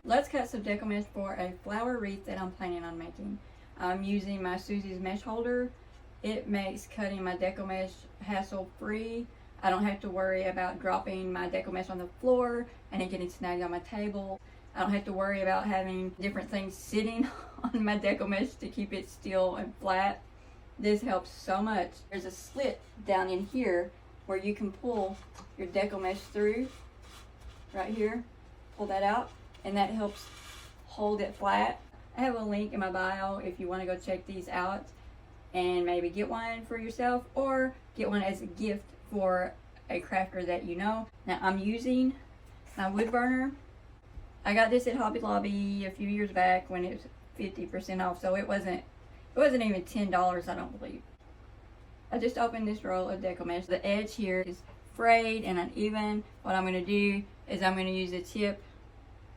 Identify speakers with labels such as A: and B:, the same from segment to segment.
A: Let's cut some deco mesh for a flower wreath that I'm planning on making. I'm using my Susie's mesh holder. It makes cutting my deco mesh hassle free. I don't have to worry about dropping my deco mesh on the floor and it getting snagged on my table. I don't have to worry about having different things sitting on my deco mesh to keep it still and flat. This helps so much. There's a slit down in here where you can pull your deco mesh through. Right here, pull that out, and that helps hold it flat. I have a link in my bio if you want to go check these out and maybe get one for yourself or get one as a gift for a crafter that you know. Now I'm using my wood burner. I got this at Hobby Lobby a few years back when it was 50% off, so it wasn't even $10, I don't believe. I just opened this roll of deco mesh. The edge here is frayed and uneven. What I'm going to do is I'm going to use the tip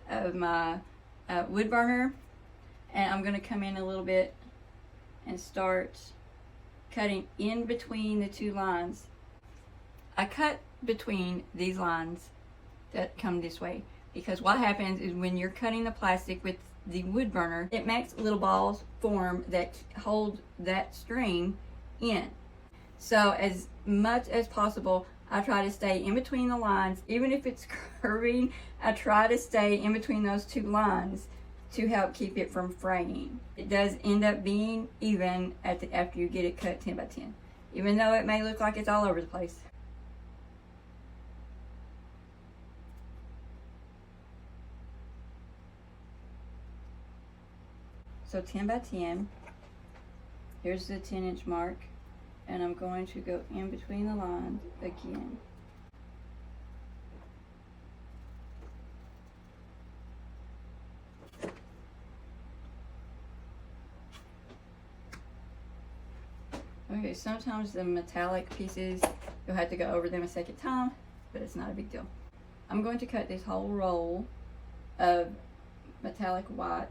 A: of my wood burner, and I'm going to come in a little bit and start cutting in between the two lines. I cut between these lines that come this way because what happens is when you're cutting the plastic with the wood burner, it makes little balls form that hold that string in. So as much as possible, I try to stay in between the lines. Even if it's curving, I try to stay in between those two lines to help keep it from fraying. It does end up being even after you get it cut 10 by 10, even though it may look like it's all over the place. So 10 by 10, here's the 10-inch mark, and I'm going to go in between the lines again. Okay, sometimes the metallic pieces, you'll have to go over them a second time, but it's not a big deal. I'm going to cut this whole roll of metallic white.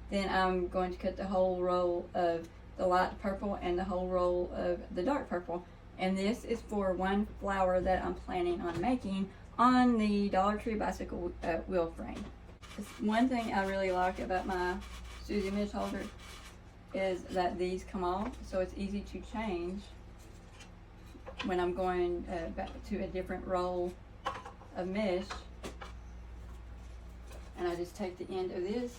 A: Then I'm going to cut the whole roll of the light purple and the whole roll of the dark purple. And this is for one flower that I'm planning on making on the Dollar Tree bicycle wheel frame. One thing I really like about my Susie mesh holder is that these come off, so it's easy to change when I'm going back to a different roll of mesh. And I just take the end of this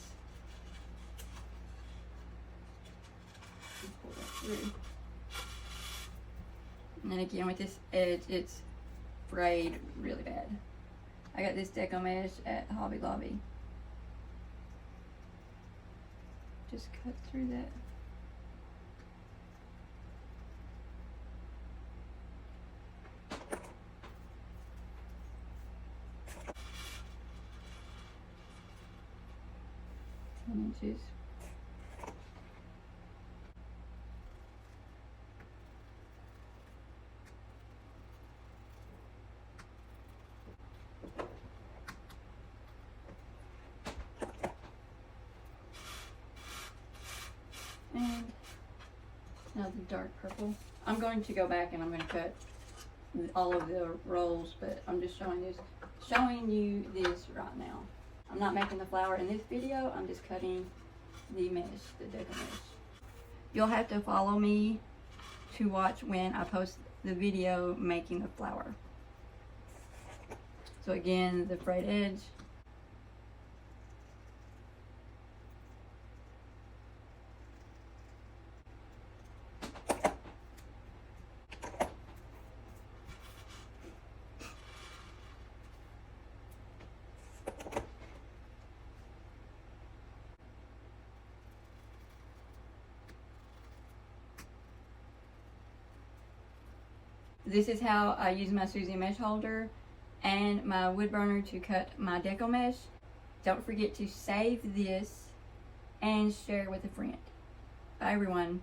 A: and pull that through. And then again with this edge, it's frayed really bad. I got this Deco mesh at Hobby Lobby. Just cut through that. Inches. And now the dark purple. I'm going to go back and I'm going to cut all of the rolls, but I'm just showing you this right now. I'm not making the flower in this video, I'm just cutting the mesh, the Deco mesh. You'll have to follow me to watch when I post the video making the flower. So again, the frayed edge. This is how I use my Susie mesh holder and my wood burner to cut my Deco mesh. Don't forget to save this and share with a friend. Bye everyone.